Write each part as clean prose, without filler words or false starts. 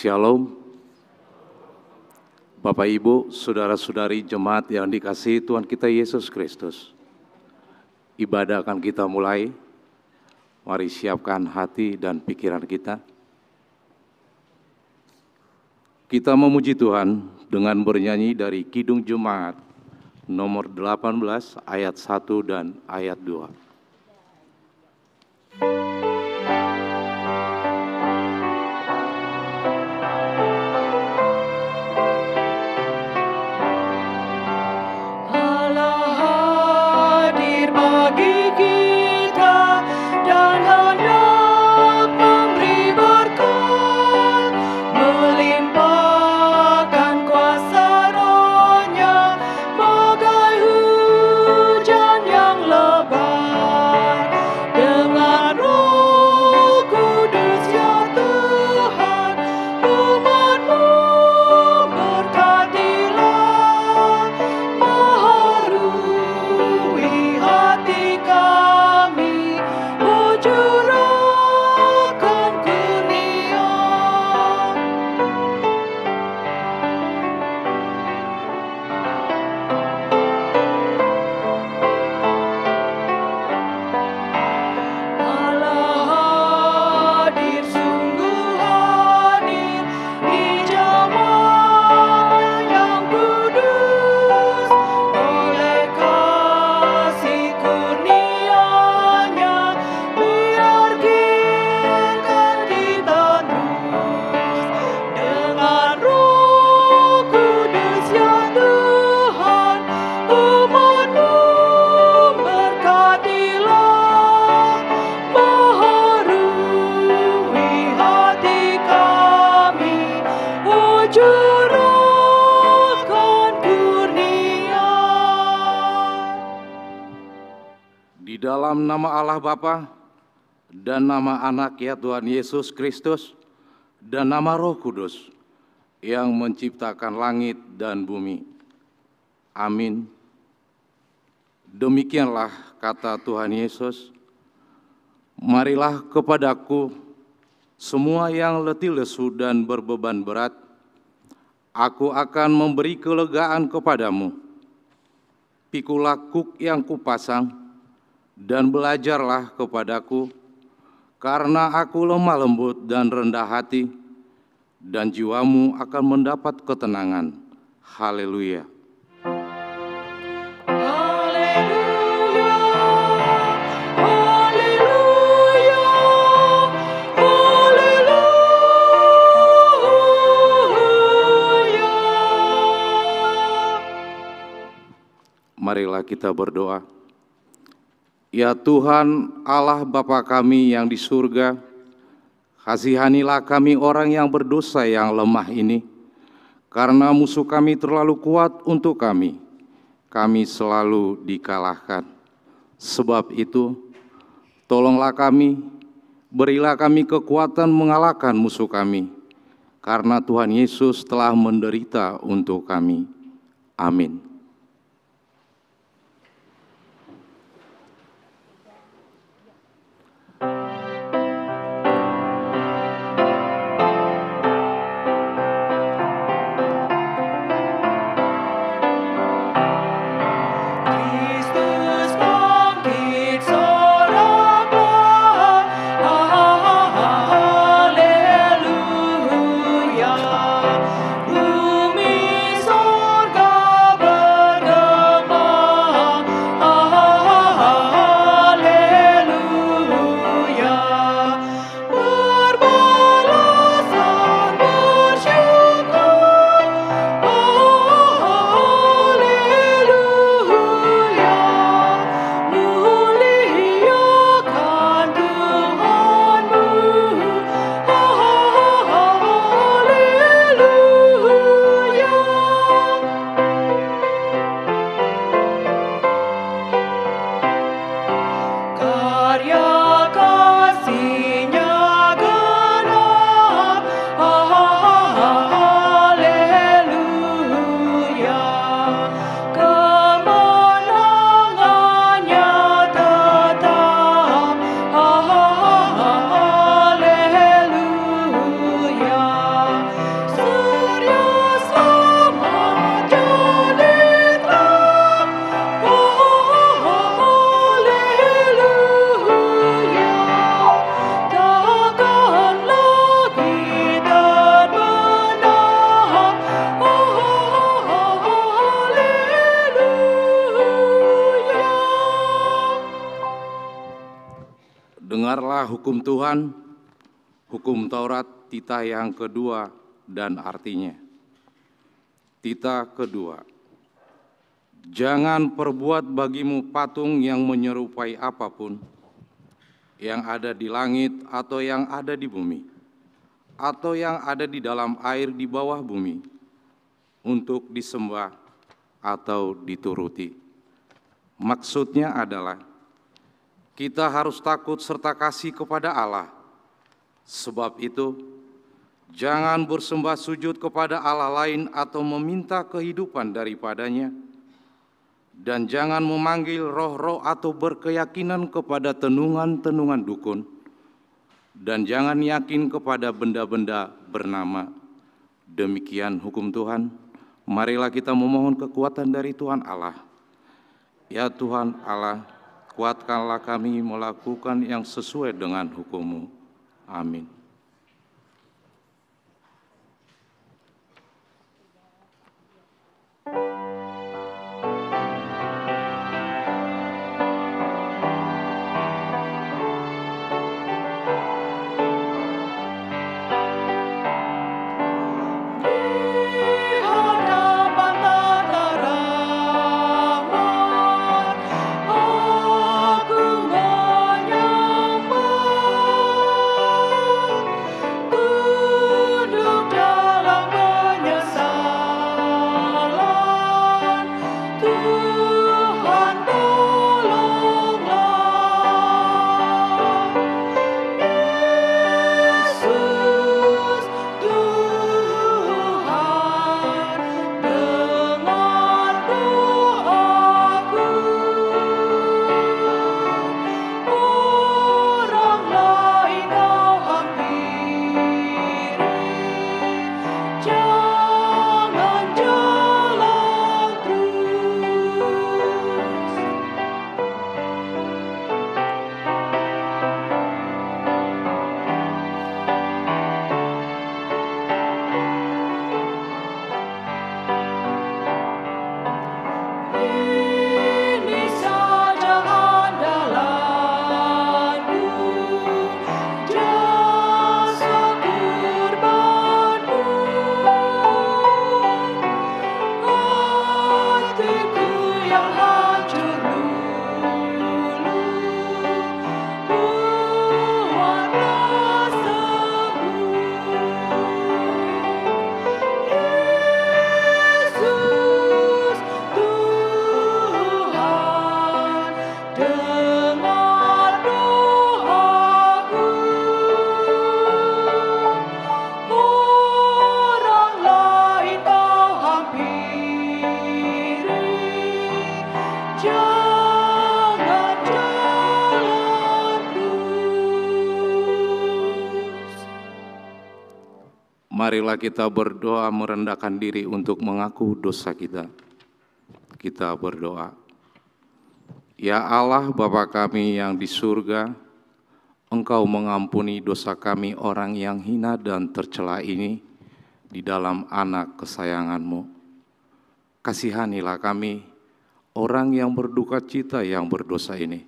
Shalom, Bapak Ibu, Saudara-saudari jemaat yang dikasihi Tuhan kita Yesus Kristus. Ibadah akan kita mulai, mari siapkan hati dan pikiran kita. Kita memuji Tuhan dengan bernyanyi dari Kidung Jemaat nomor 18 ayat 1 dan ayat 2. Bagai hujan yang lebat. Dalam nama Allah Bapa dan nama Anak ya Tuhan Yesus Kristus dan nama Roh Kudus yang menciptakan langit dan bumi. Amin. Demikianlah kata Tuhan Yesus, marilah kepadaku semua yang letih lesu dan berbeban berat, aku akan memberi kelegaan kepadamu. Pikulah kuk yang kupasang dan belajarlah kepadaku, karena aku lemah lembut dan rendah hati, dan jiwamu akan mendapat ketenangan. Haleluya. Marilah kita berdoa. Ya Tuhan Allah Bapa kami yang di surga, kasihanilah kami orang yang berdosa yang lemah ini, karena musuh kami terlalu kuat untuk kami selalu dikalahkan. Sebab itu, tolonglah kami, berilah kami kekuatan mengalahkan musuh kami, karena Tuhan Yesus telah menderita untuk kami. Amin. Dengarlah hukum Tuhan, hukum Taurat, titah yang kedua dan artinya. Titah kedua, jangan perbuat bagimu patung yang menyerupai apapun, yang ada di langit atau yang ada di bumi, atau yang ada di dalam air di bawah bumi, untuk disembah atau dituruti. Maksudnya adalah, kita harus takut serta kasih kepada Allah. Sebab itu, jangan bersembah sujud kepada Allah lain atau meminta kehidupan daripadanya. Dan jangan memanggil roh-roh atau berkeyakinan kepada tenungan-tenungan dukun. Dan jangan yakin kepada benda-benda bernama. Demikian hukum Tuhan. Marilah kita memohon kekuatan dari Tuhan Allah. Ya Tuhan Allah, kuatkanlah kami melakukan yang sesuai dengan hukum-Mu. Amin. Marilah kita berdoa merendahkan diri untuk mengaku dosa kita. Kita berdoa. Ya Allah Bapa kami yang di surga, Engkau mengampuni dosa kami orang yang hina dan tercela ini di dalam anak kesayangan-Mu. Kasihanilah kami, orang yang berduka cita yang berdosa ini.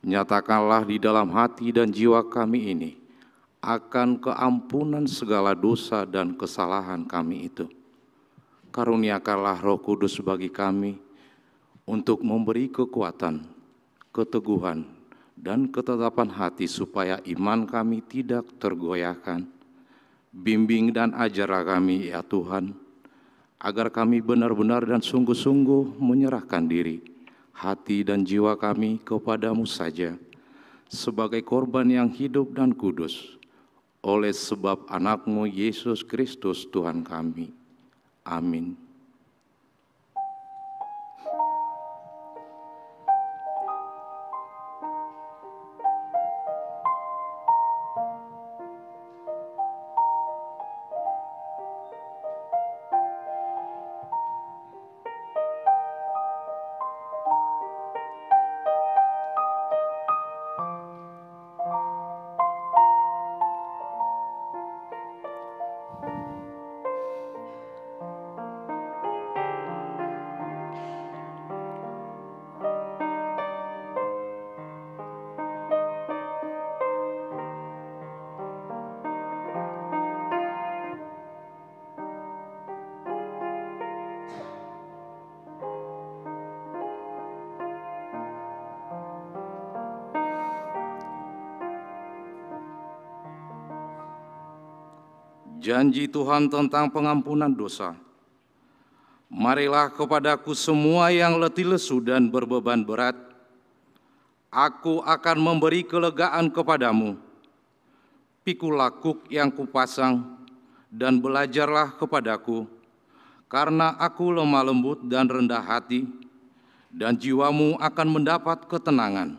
Nyatakanlah di dalam hati dan jiwa kami ini akan keampunan segala dosa dan kesalahan kami itu. Karuniakanlah Roh Kudus bagi kami untuk memberi kekuatan, keteguhan, dan ketetapan hati supaya iman kami tidak tergoyahkan. Bimbing dan ajarlah kami ya Tuhan, agar kami benar-benar dan sungguh-sungguh menyerahkan diri, hati dan jiwa kami kepadamu saja, sebagai korban yang hidup dan kudus, oleh sebab anak-Mu Yesus Kristus Tuhan kami. Amin. Janji Tuhan tentang pengampunan dosa. Marilah kepadaku semua yang letih lesu dan berbeban berat, aku akan memberi kelegaan kepadamu. Pikulah kuk yang kupasang dan belajarlah kepadaku, karena aku lemah lembut dan rendah hati, dan jiwamu akan mendapat ketenangan.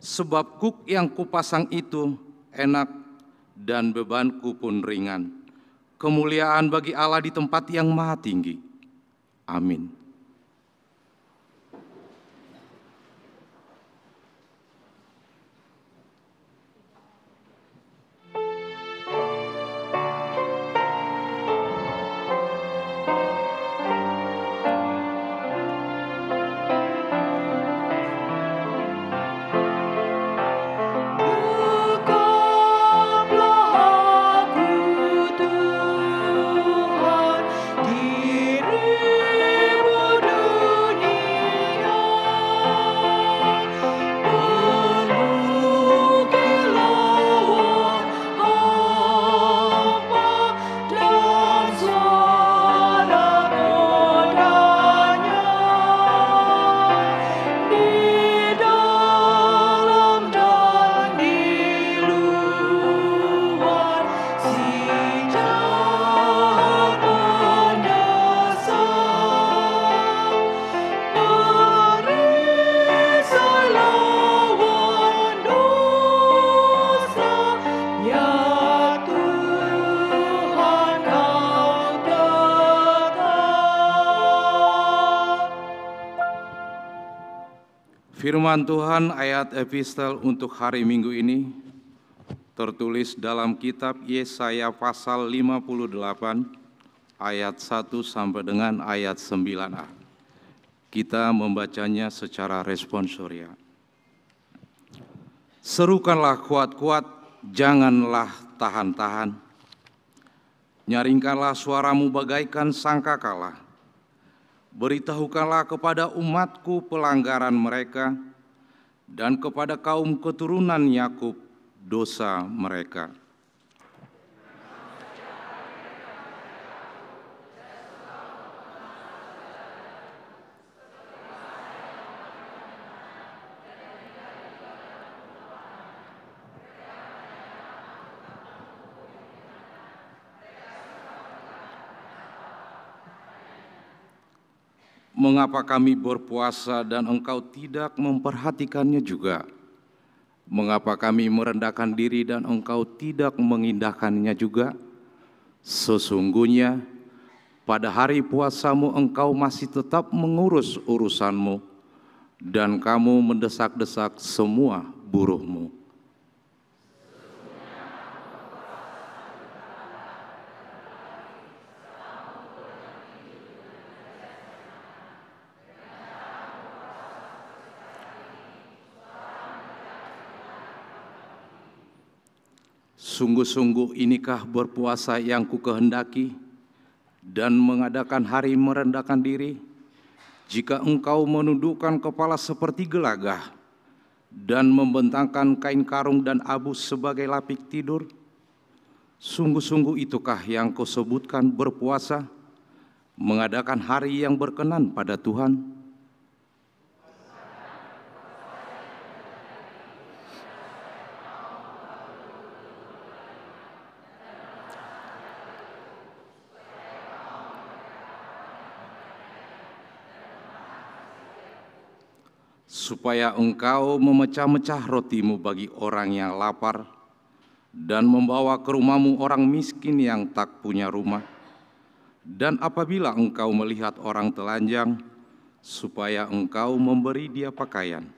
Sebab kuk yang kupasang itu enak dan bebanku pun ringan. Kemuliaan bagi Allah di tempat yang maha tinggi. Amin. Firman Tuhan ayat epistel untuk hari Minggu ini tertulis dalam kitab Yesaya pasal 58 ayat 1 sampai dengan ayat 9a. Kita membacanya secara responsoria. Serukanlah kuat-kuat, janganlah tahan-tahan. Nyaringkanlah suaramu bagaikan sangkakala. Beritahukanlah kepada umatku pelanggaran mereka, dan kepada kaum keturunan Yakub dosa mereka. Mengapa kami berpuasa dan engkau tidak memperhatikannya juga? Mengapa kami merendahkan diri dan engkau tidak mengindahkannya juga? Sesungguhnya pada hari puasamu engkau masih tetap mengurus urusanmu, dan kamu mendesak-desak semua buruhmu. Sungguh-sungguh inikah berpuasa yang kukehendaki, dan mengadakan hari merendahkan diri, jika engkau menundukkan kepala seperti gelagah, dan membentangkan kain karung dan abu sebagai lapik tidur? Sungguh-sungguh itukah yang kau sebutkan berpuasa, mengadakan hari yang berkenan pada Tuhan? Supaya engkau memecah-mecah rotimu bagi orang yang lapar, dan membawa ke rumahmu orang miskin yang tak punya rumah. Dan apabila engkau melihat orang telanjang, supaya engkau memberi dia pakaian,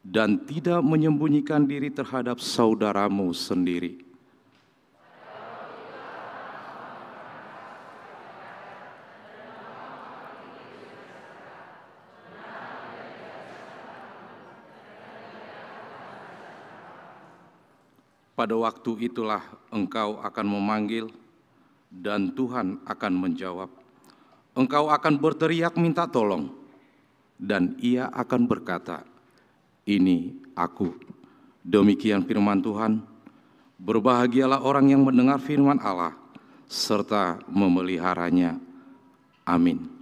dan tidak menyembunyikan diri terhadap saudaramu sendiri. Pada waktu itulah engkau akan memanggil, dan Tuhan akan menjawab. Engkau akan berteriak minta tolong, dan Ia akan berkata, "Ini aku." Demikian firman Tuhan. Berbahagialah orang yang mendengar firman Allah, serta memeliharanya. Amin.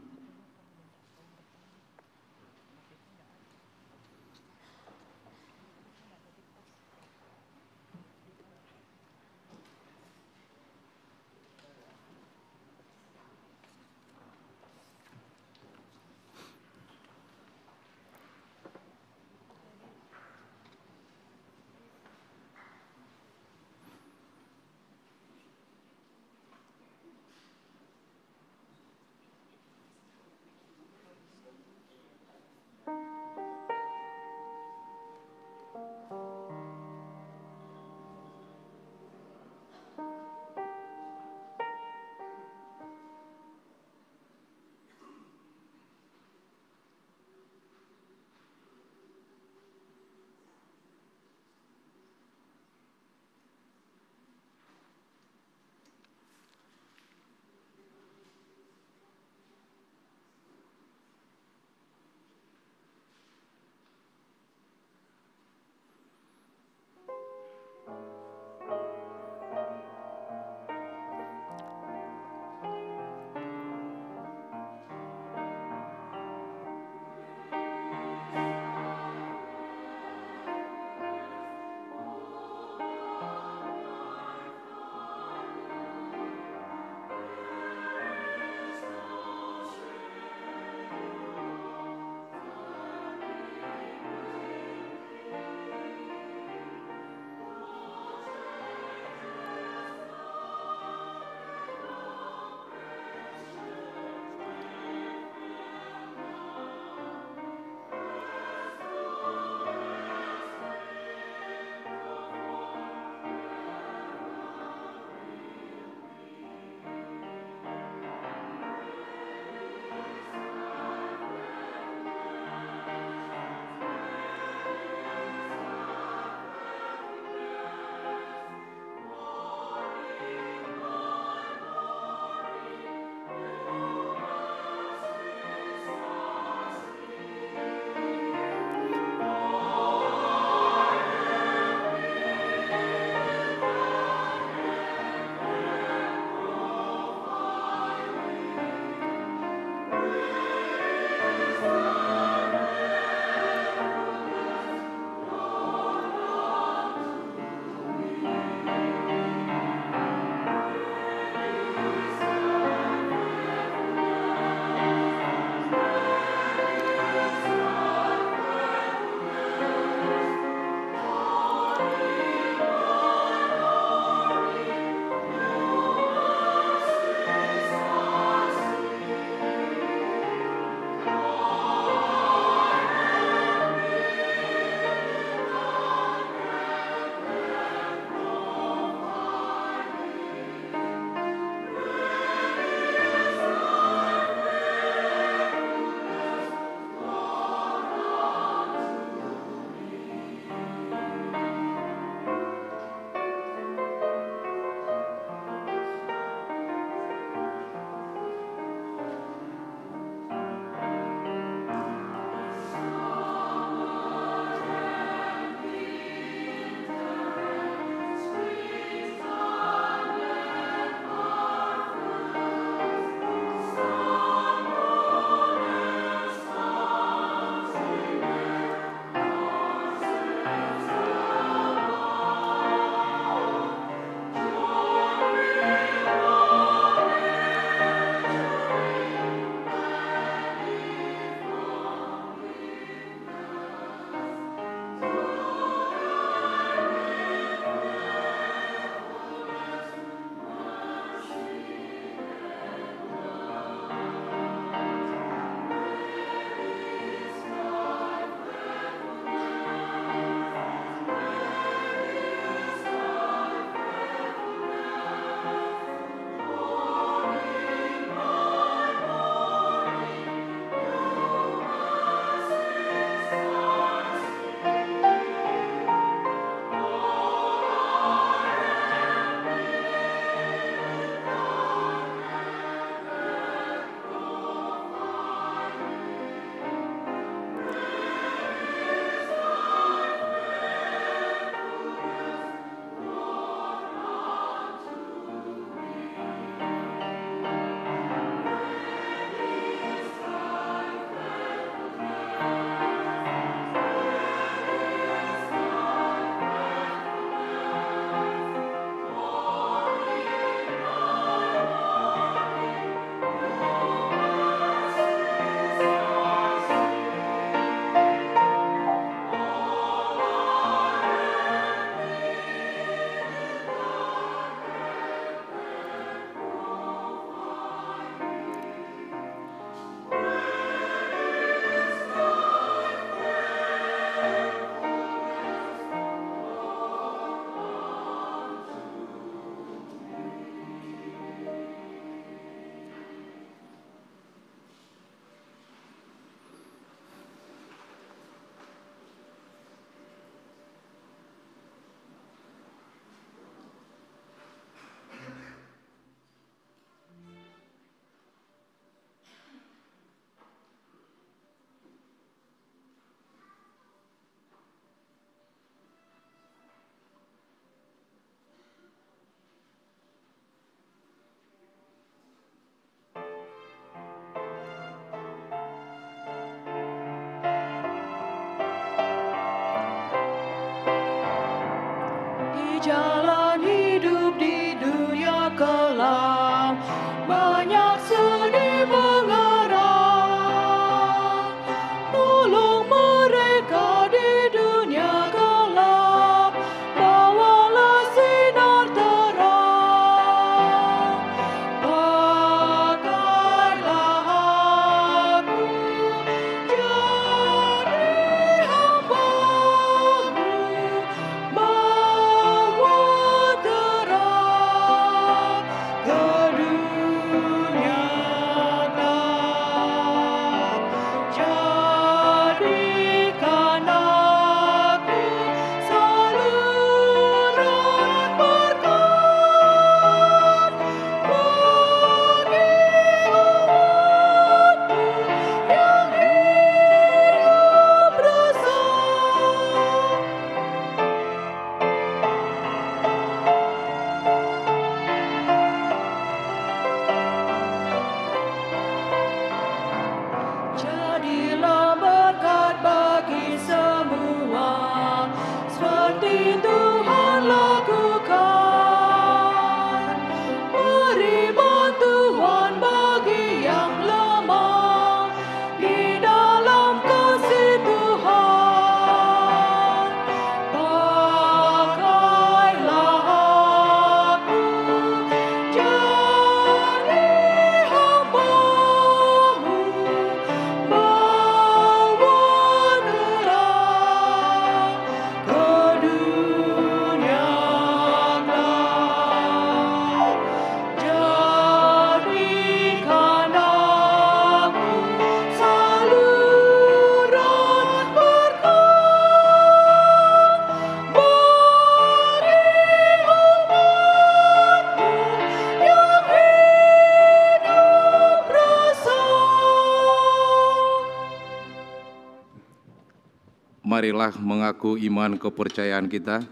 marilah mengaku iman kepercayaan kita,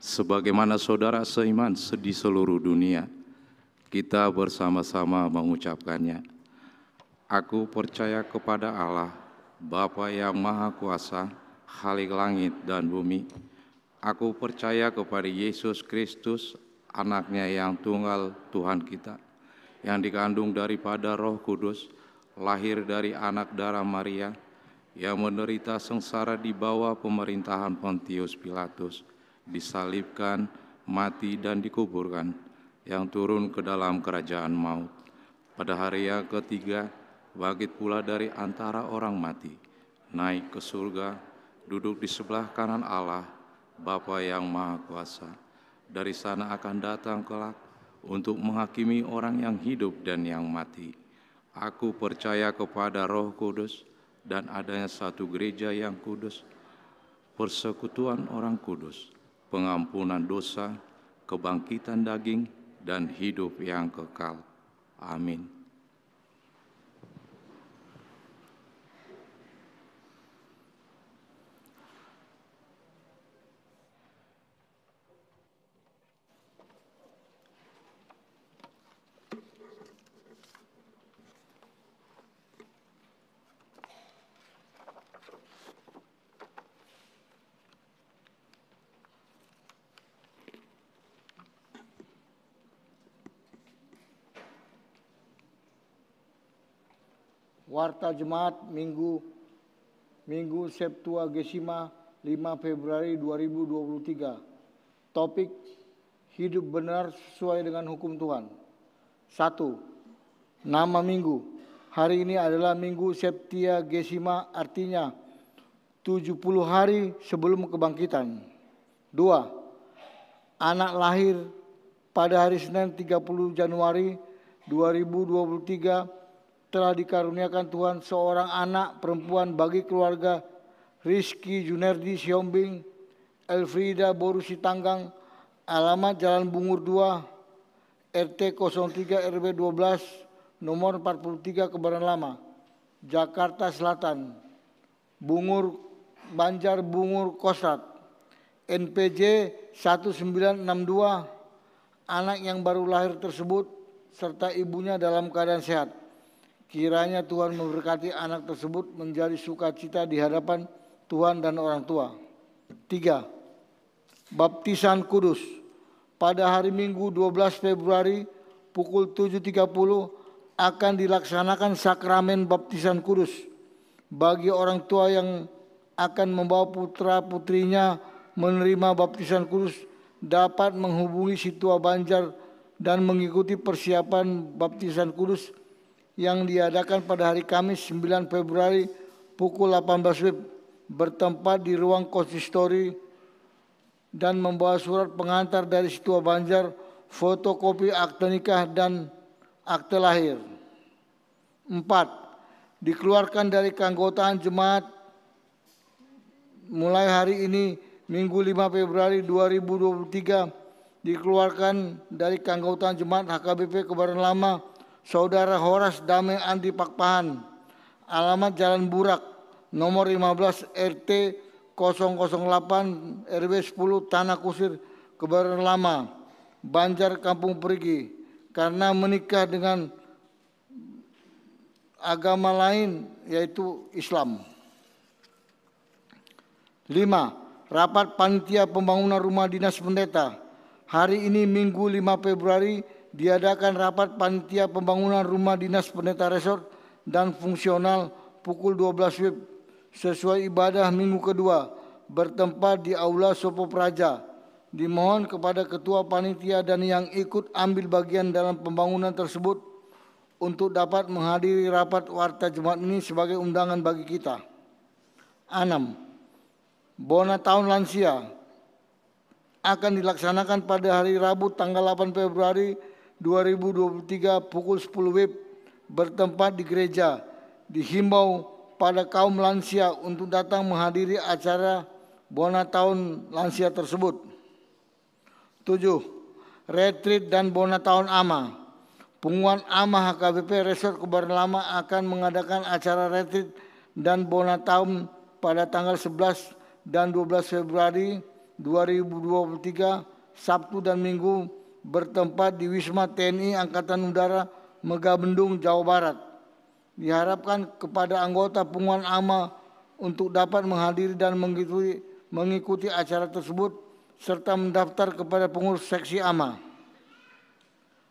sebagaimana saudara seiman di seluruh dunia. Kita bersama-sama mengucapkannya. Aku percaya kepada Allah, Bapa yang Maha Kuasa, Khalik langit dan bumi. Aku percaya kepada Yesus Kristus, anaknya yang tunggal Tuhan kita, yang dikandung daripada Roh Kudus, lahir dari anak darah Maria, yang menderita sengsara di bawah pemerintahan Pontius Pilatus, disalibkan, mati dan dikuburkan, yang turun ke dalam kerajaan maut. Pada hari yang ketiga, bangkit pula dari antara orang mati, naik ke surga, duduk di sebelah kanan Allah, Bapa yang Maha Kuasa. Dari sana akan datang kelak untuk menghakimi orang yang hidup dan yang mati. Aku percaya kepada Roh Kudus dan adanya satu gereja yang kudus, persekutuan orang kudus, pengampunan dosa, kebangkitan daging, dan hidup yang kekal. Amin. Warta Jemaat Minggu Septuagesima 5 Februari 2023. Topik hidup benar sesuai dengan hukum Tuhan. 1. Nama minggu. Hari ini adalah Minggu Septuagesima, artinya 70 hari sebelum kebangkitan. 2. Anak lahir pada hari Senin 30 Januari 2023 telah dikaruniakan Tuhan seorang anak perempuan bagi keluarga Rizky Junerdi Siombing, Elfrida Borusi Tanggang, alamat Jalan Bungur 2, RT 03 RW 12, nomor 43 Kebayoran Lama, Jakarta Selatan, Banjar Bungur Kostrad, NPJ 1962. Anak yang baru lahir tersebut serta ibunya dalam keadaan sehat. Kiranya Tuhan memberkati anak tersebut menjadi sukacita di hadapan Tuhan dan orang tua. 3. Baptisan Kudus. Pada hari Minggu 12 Februari pukul 7.30 akan dilaksanakan sakramen baptisan kudus bagi orang tua yang akan membawa putra-putrinya menerima baptisan kudus dapat menghubungi Situa Banjar dan mengikuti persiapan baptisan kudus yang diadakan pada hari Kamis 9 Februari pukul 18 WIB bertempat di ruang konsistori dan membawa surat pengantar dari Situa Banjar, fotokopi akte nikah dan akte lahir. 4. Dikeluarkan dari keanggotaan jemaat mulai hari ini Minggu 5 Februari 2023 dikeluarkan dari keanggotaan jemaat HKBP Kebayoran Lama Saudara Horas Damai Andi Pakpahan, alamat Jalan Burak, nomor 15 RT 008 RW 10 Tanah Kusir, Kebayoran Lama, Banjar Kampung Perigi, karena menikah dengan agama lain yaitu Islam. 5. Rapat Panitia Pembangunan Rumah Dinas Pendeta. Hari ini Minggu 5 Februari diadakan rapat Panitia Pembangunan Rumah Dinas Pendeta Resort dan Fungsional pukul 12 WIB sesuai ibadah minggu kedua bertempat di Aula Sopo Praja. Dimohon kepada Ketua Panitia dan yang ikut ambil bagian dalam pembangunan tersebut untuk dapat menghadiri rapat Warta Jemaat ini sebagai undangan bagi kita. 6. Bona Tahun Lansia akan dilaksanakan pada hari Rabu tanggal 8 Februari 2023 pukul 10 WIB bertempat di gereja. Dihimbau pada kaum lansia untuk datang menghadiri acara Bona Tahun Lansia tersebut. 7. Retreat dan Bona Tahun AMA. Pengumuman AMA HKBP Resort Kebayoran Lama akan mengadakan acara retreat dan Bona Tahun pada tanggal 11 dan 12 Februari 2023 Sabtu dan Minggu bertempat di Wisma TNI Angkatan Udara Megabendung, Jawa Barat. Diharapkan kepada anggota pengumuman AMA untuk dapat menghadiri dan mengikuti acara tersebut serta mendaftar kepada pengurus seksi AMA.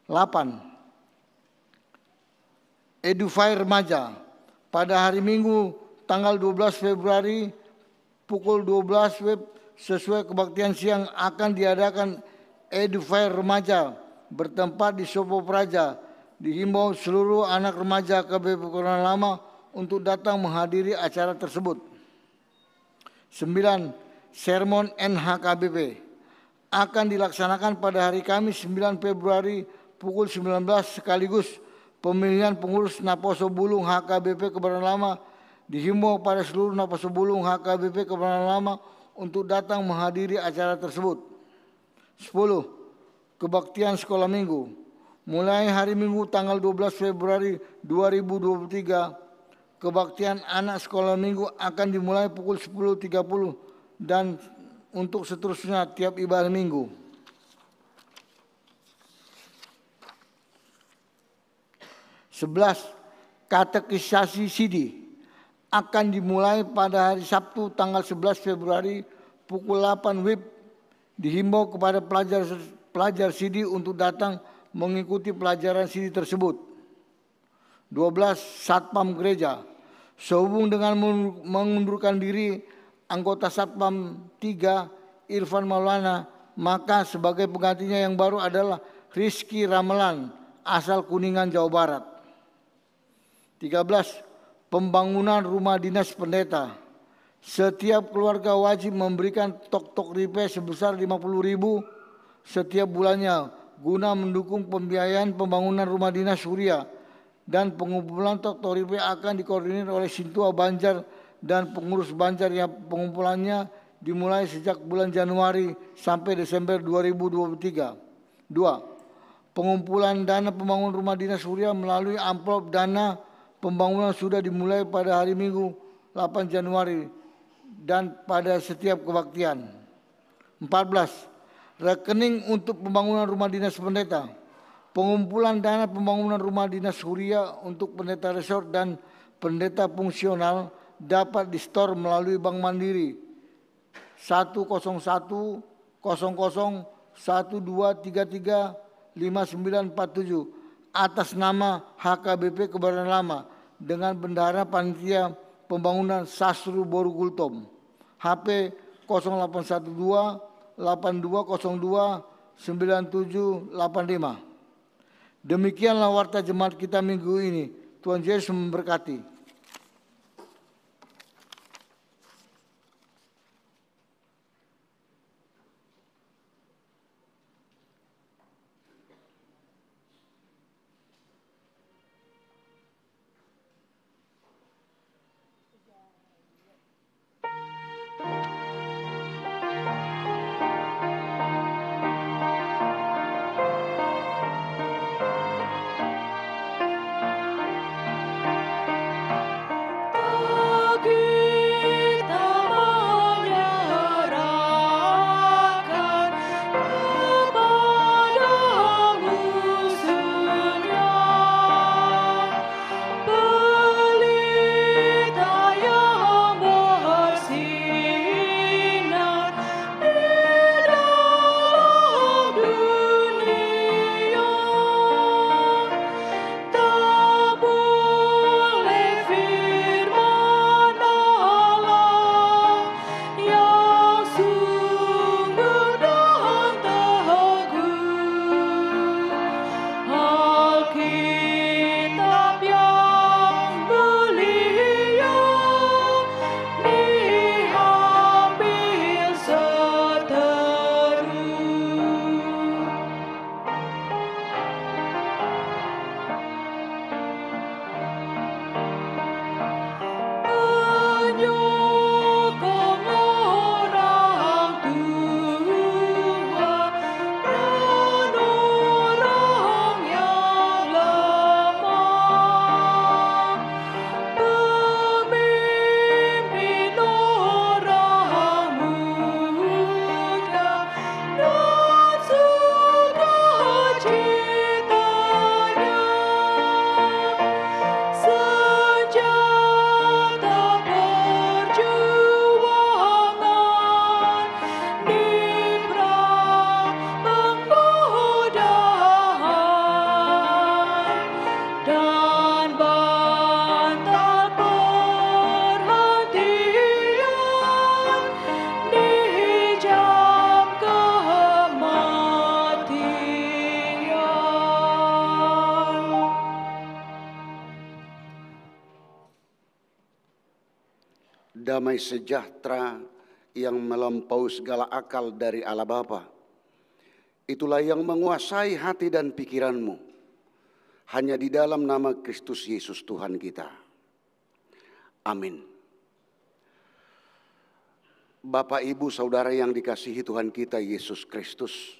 8. Edufy Remaja. Pada hari Minggu tanggal 12 Februari pukul 12 WIB sesuai kebaktian siang akan diadakan Edufy Remaja bertempat di Sopo Praja. Dihimbau seluruh anak remaja KBP Kebakaran Lama untuk datang menghadiri acara tersebut. 9. Sermon NHKBP akan dilaksanakan pada hari Kamis 9 Februari pukul 19 sekaligus pemilihan pengurus Naposo Bulung HKBP Kebakaran Lama. Dihimbau pada seluruh Naposo Bulung HKBP Kebakaran Lama untuk datang menghadiri acara tersebut. 10. Kebaktian Sekolah Minggu. Mulai hari Minggu tanggal 12 Februari 2023, kebaktian anak sekolah minggu akan dimulai pukul 10.30 dan untuk seterusnya tiap ibadah minggu. 11. Katekisasi Sidi akan dimulai pada hari Sabtu tanggal 11 Februari pukul 8 WIB. Dihimbau kepada pelajar Sidi untuk datang mengikuti pelajaran Sidi tersebut. 12. Satpam Gereja. Sehubung dengan mengundurkan diri anggota Satpam 3 Irfan Maulana, maka sebagai penggantinya yang baru adalah Rizky Ramelan asal Kuningan, Jawa Barat. 13. Pembangunan rumah dinas pendeta. Setiap keluarga wajib memberikan tok-tok ripe sebesar 50.000 setiap bulannya guna mendukung pembiayaan pembangunan rumah dinas Surya, dan pengumpulan tok-tok ripe akan dikoordinir oleh Sintua Banjar dan pengurus Banjar yang pengumpulannya dimulai sejak bulan Januari sampai Desember 2023. 2. Pengumpulan dana pembangunan rumah dinas Surya melalui amplop dana pembangunan sudah dimulai pada hari Minggu 8 Januari dan pada setiap kebaktian. 14. Rekening untuk pembangunan rumah dinas pendeta. Pengumpulan dana pembangunan rumah dinas Surya untuk pendeta resort dan pendeta fungsional dapat di-store melalui Bank Mandiri 1010012335947 atas nama HKBP Kebakaran Lama dengan bendahara panitia pembangunan Sasru Boru Gultom. HP 0812 8202 9785. Demikianlah warta jemaat kita minggu ini. Tuhan Yesus memberkati. damai sejahtera yang melampaui segala akal dari Allah Bapa. Itulah yang menguasai hati dan pikiranmu. Hanya di dalam nama Kristus Yesus Tuhan kita. Amin. Bapak, Ibu, Saudara yang dikasihi Tuhan kita Yesus Kristus.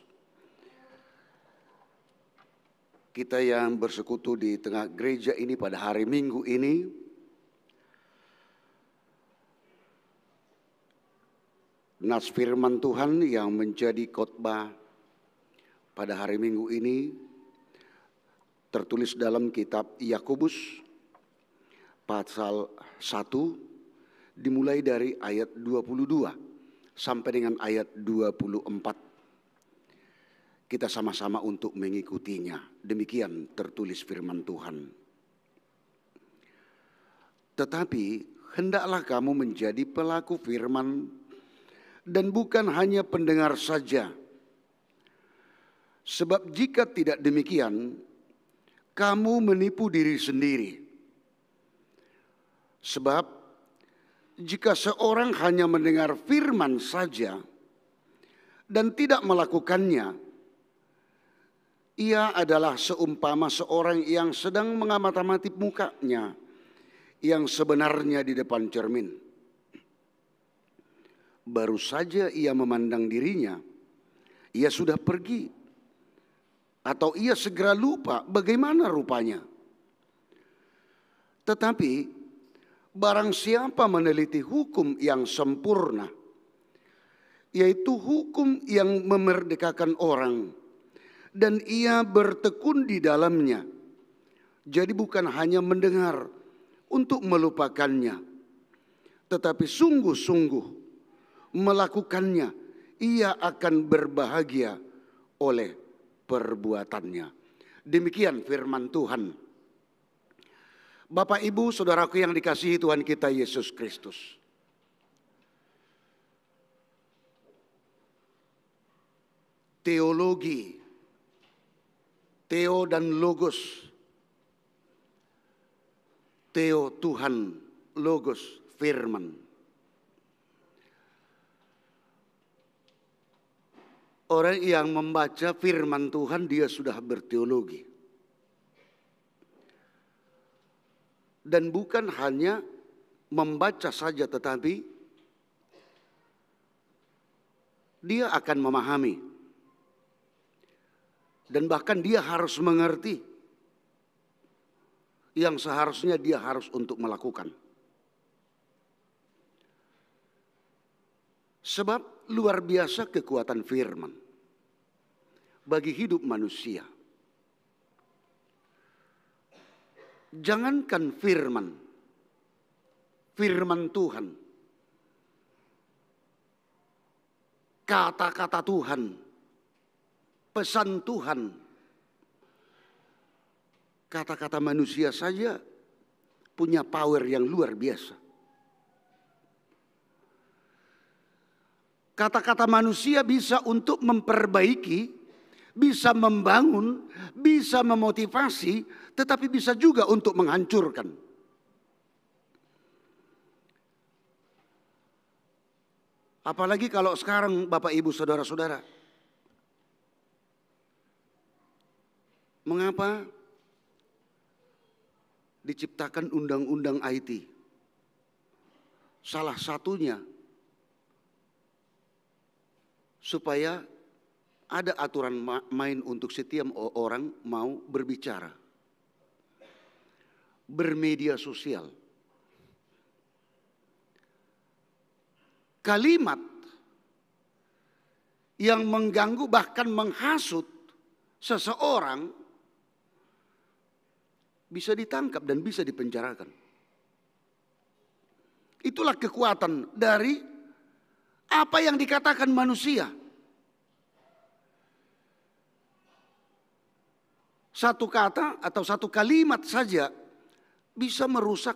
Kita yang bersekutu di tengah gereja ini pada hari Minggu ini, nas firman Tuhan yang menjadi khotbah pada hari Minggu ini tertulis dalam kitab Yakobus pasal 1 dimulai dari ayat 22 sampai dengan ayat 24. Kita sama-sama untuk mengikutinya. Demikian tertulis firman Tuhan. Tetapi hendaklah kamu menjadi pelaku firman dan bukan hanya pendengar saja. Sebab jika tidak demikian, kamu menipu diri sendiri. Sebab jika seorang hanya mendengar firman saja dan tidak melakukannya, ia adalah seumpama seorang yang sedang mengamati mukanya yang sebenarnya di depan cermin. Baru saja ia memandang dirinya, ia sudah pergi, atau ia segera lupa bagaimana rupanya. Tetapi barang siapa meneliti hukum yang sempurna, yaitu hukum yang memerdekakan orang, dan ia bertekun di dalamnya, jadi bukan hanya mendengar untuk melupakannya, tetapi sungguh-sungguh melakukannya, ia akan berbahagia oleh perbuatannya. Demikian firman Tuhan. Bapak, Ibu, Saudaraku yang dikasihi Tuhan kita Yesus Kristus. Teologi, Theo dan Logos. Theo Tuhan, Logos firman. Orang yang membaca firman Tuhan dia sudah berteologi. Dan bukan hanya membaca saja, tetapi dia akan memahami. Dan bahkan dia harus mengerti yang seharusnya dia harus untuk melakukan. Sebab luar biasa kekuatan firman bagi hidup manusia. Jangankan firman Tuhan, kata-kata Tuhan, pesan Tuhan, kata-kata manusia saja punya power yang luar biasa. Kata-kata manusia bisa untuk memperbaiki, bisa membangun, bisa memotivasi, tetapi bisa juga untuk menghancurkan. Apalagi kalau sekarang Bapak, Ibu, Saudara-saudara. Mengapa diciptakan undang-undang IT? Salah satunya supaya ada aturan main untuk setiap orang mau berbicara, bermedia sosial. Kalimat yang mengganggu bahkan menghasut seseorang bisa ditangkap dan bisa dipenjarakan. Itulah kekuatan dari apa yang dikatakan manusia. Satu kata atau satu kalimat saja bisa merusak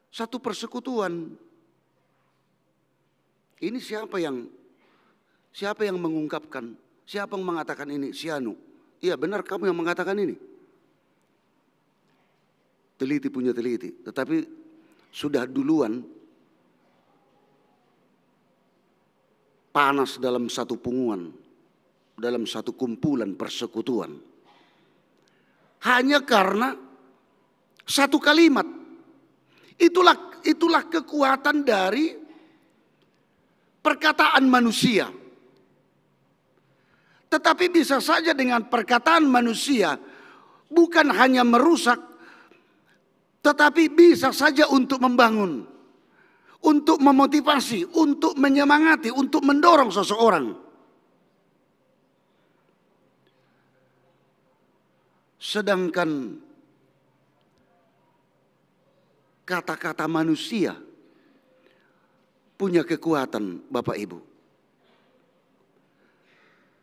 satu persekutuan. Ini siapa yang mengungkapkan? Siapa yang mengatakan ini? Si Anu. Iya benar kamu yang mengatakan ini. Teliti punya teliti. Tetapi sudah duluan panas dalam satu punguan, dalam satu kumpulan persekutuan. Hanya karena satu kalimat. Itulah kekuatan dari perkataan manusia. Tetapi bisa saja dengan perkataan manusia bukan hanya merusak, tetapi bisa saja untuk membangun, untuk memotivasi, untuk menyemangati, untuk mendorong seseorang. Sedangkan kata-kata manusia punya kekuatan, Bapak Ibu.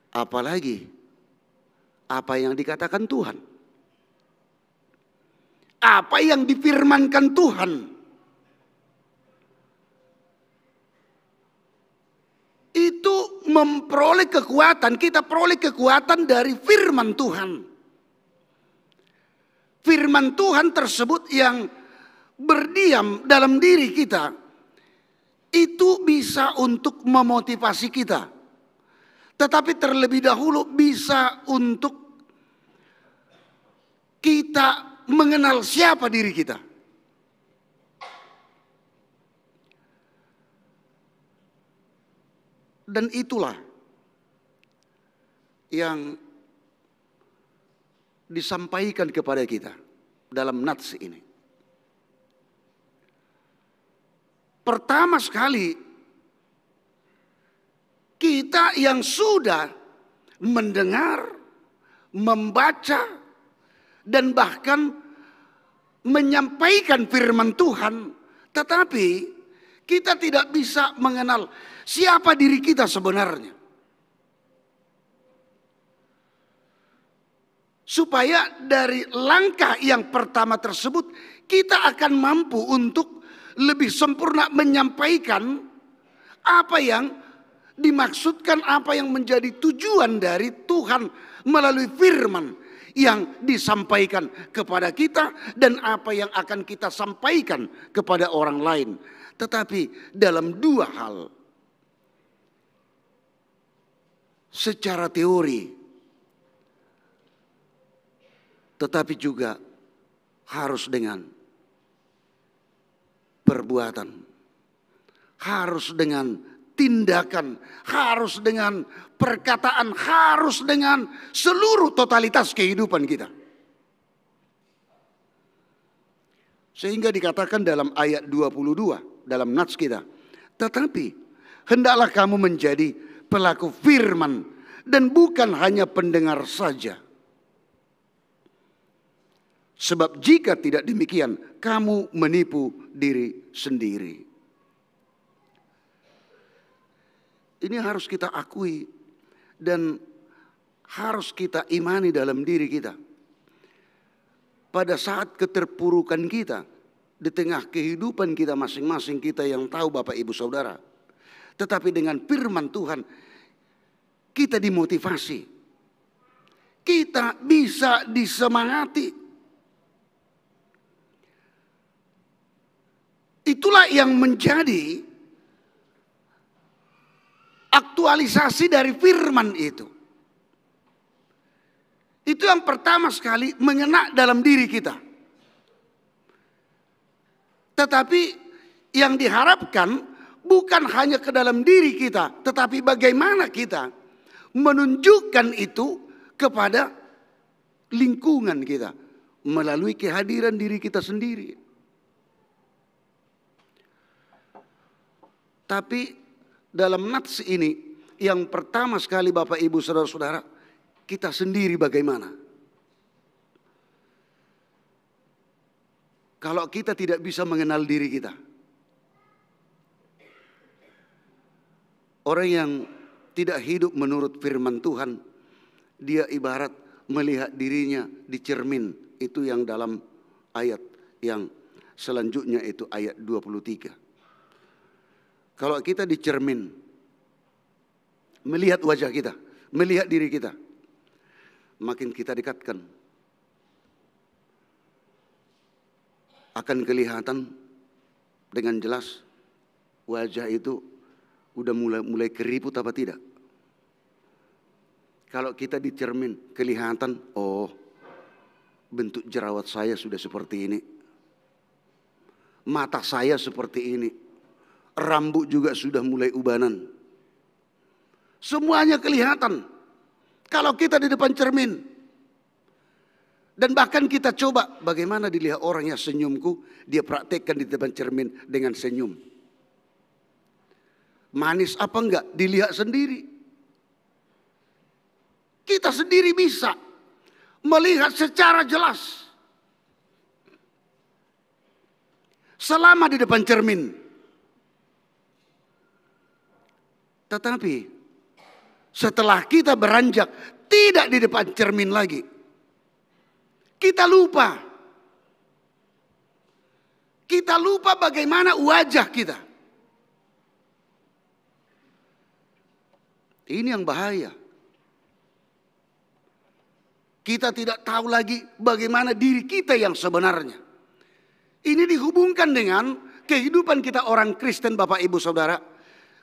Apalagi apa yang dikatakan Tuhan. Apa yang difirmankan Tuhan. Itu memperoleh kekuatan, kita peroleh kekuatan dari firman Tuhan. Firman Tuhan tersebut yang berdiam dalam diri kita, itu bisa untuk memotivasi kita. Tetapi terlebih dahulu bisa untuk kita mengenal siapa diri kita. Dan itulah yang disampaikan kepada kita dalam nats ini. Pertama sekali, kita yang sudah mendengar, membaca, dan bahkan menyampaikan firman Tuhan, tetapi kita tidak bisa mengenal siapa diri kita sebenarnya. Supaya dari langkah yang pertama tersebut kita akan mampu untuk lebih sempurna menyampaikan apa yang dimaksudkan, apa yang menjadi tujuan dari Tuhan melalui firman yang disampaikan kepada kita dan apa yang akan kita sampaikan kepada orang lain. Tetapi dalam dua hal, secara teori, tetapi juga harus dengan perbuatan, harus dengan tindakan, harus dengan perkataan, harus dengan seluruh totalitas kehidupan kita. Sehingga dikatakan dalam ayat 22 dalam nats kita, tetapi hendaklah kamu menjadi pelaku firman dan bukan hanya pendengar saja. Sebab jika tidak demikian, kamu menipu diri sendiri. Ini harus kita akui dan harus kita imani dalam diri kita. Pada saat keterpurukan kita, di tengah kehidupan kita masing-masing, kita yang tahu Bapak Ibu Saudara. Tetapi dengan firman Tuhan, kita dimotivasi. Kita bisa disemangati. Itulah yang menjadi aktualisasi dari firman itu. Itu yang pertama sekali mengena dalam diri kita. Tetapi yang diharapkan bukan hanya ke dalam diri kita, tetapi bagaimana kita menunjukkan itu kepada lingkungan kita melalui kehadiran diri kita sendiri. Tapi dalam nats ini yang pertama sekali Bapak Ibu Saudara-saudara, kita sendiri bagaimana? Kalau kita tidak bisa mengenal diri kita. Orang yang tidak hidup menurut firman Tuhan, dia ibarat melihat dirinya di cermin. Itu yang dalam ayat yang selanjutnya itu ayat 23. Kalau kita di cermin, melihat wajah kita, melihat diri kita, makin kita dekatkan, akan kelihatan dengan jelas wajah itu Udah mulai keriput apa tidak? Kalau kita di cermin kelihatan, oh bentuk jerawat saya sudah seperti ini. Mata saya seperti ini. Rambut juga sudah mulai ubanan. Semuanya kelihatan. Kalau kita di depan cermin. Dan bahkan kita coba bagaimana dilihat orang yang senyumku. Dia praktekkan di depan cermin dengan senyum. Manis apa enggak? Dilihat sendiri. Kita sendiri bisa melihat secara jelas. Selama di depan cermin. Tetapi setelah kita beranjak tidak di depan cermin lagi. Kita lupa. Kita lupa bagaimana wajah kita. Ini yang bahaya. Kita tidak tahu lagi bagaimana diri kita yang sebenarnya. Ini dihubungkan dengan kehidupan kita orang Kristen, Bapak Ibu Saudara.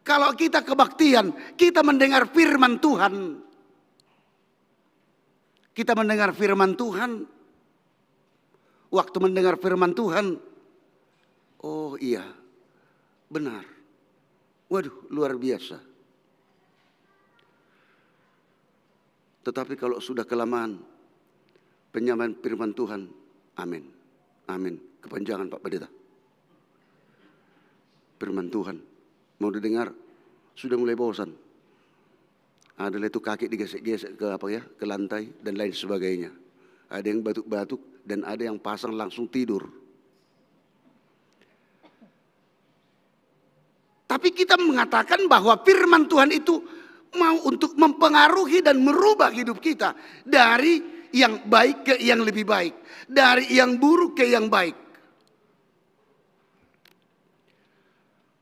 Kalau kita kebaktian, kita mendengar firman Tuhan. Kita mendengar firman Tuhan. Waktu mendengar firman Tuhan, oh iya, benar. Waduh, luar biasa. Tetapi kalau sudah kelamaan penyampaian firman Tuhan, amin, amin. Kepanjangan Pak Pendeta. Firman Tuhan mau didengar sudah mulai bosan. Adalah itu kaki digesek-gesek ke lantai dan lain sebagainya. Ada yang batuk-batuk dan ada yang pasang langsung tidur. Tapi kita mengatakan bahwa firman Tuhan itu mau untuk mempengaruhi dan merubah hidup kita dari yang baik ke yang lebih baik, dari yang buruk ke yang baik.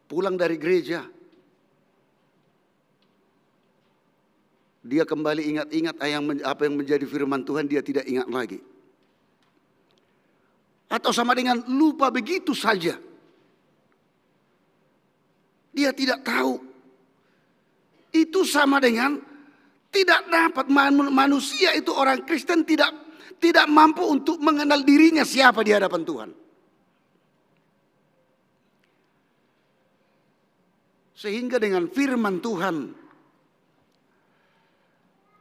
Pulang dari gereja, dia kembali ingat-ingat apa yang menjadi firman Tuhan, dia tidak ingat lagi. Atau sama dengan lupa begitu saja. Dia tidak tahu. Itu sama dengan tidak dapat, manusia itu orang Kristen tidak mampu untuk mengenal dirinya siapa di hadapan Tuhan. Sehingga dengan firman Tuhan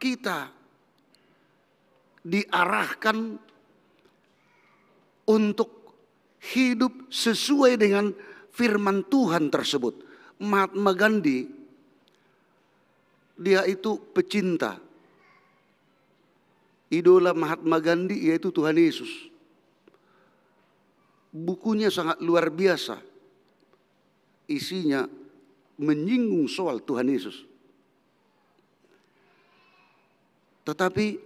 kita diarahkan untuk hidup sesuai dengan firman Tuhan tersebut. Mahatma Gandhi, dia itu pecinta. Idola Mahatma Gandhi yaitu Tuhan Yesus. Bukunya sangat luar biasa. Isinya menyinggung soal Tuhan Yesus. Tetapi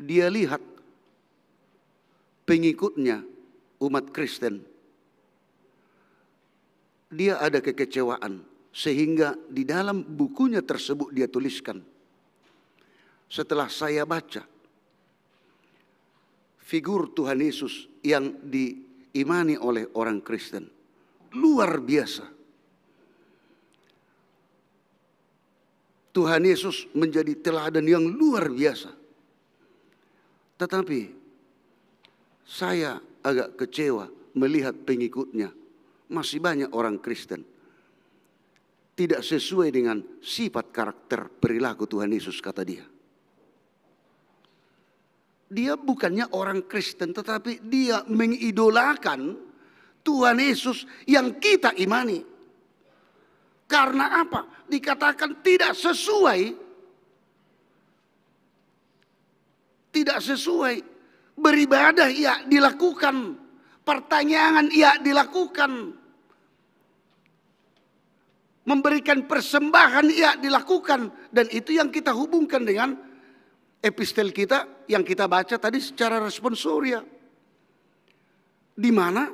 dia lihat pengikutnya umat Kristen. Dia ada kekecewaan. Sehingga di dalam bukunya tersebut dia tuliskan. Setelah saya baca figur Tuhan Yesus yang diimani oleh orang Kristen. Luar biasa. Tuhan Yesus menjadi teladan yang luar biasa. Tetapi saya agak kecewa melihat pengikutnya. Masih banyak orang Kristen tidak sesuai dengan sifat karakter perilaku Tuhan Yesus, kata dia. Dia bukannya orang Kristen, tetapi dia mengidolakan Tuhan Yesus yang kita imani. Karena apa? Dikatakan tidak sesuai. Tidak sesuai. Beribadah ia dilakukan. Pertanyaan ia dilakukan. Memberikan persembahan ia dilakukan. Dan itu yang kita hubungkan dengan epistel kita yang kita baca tadi secara responsoria. Di mana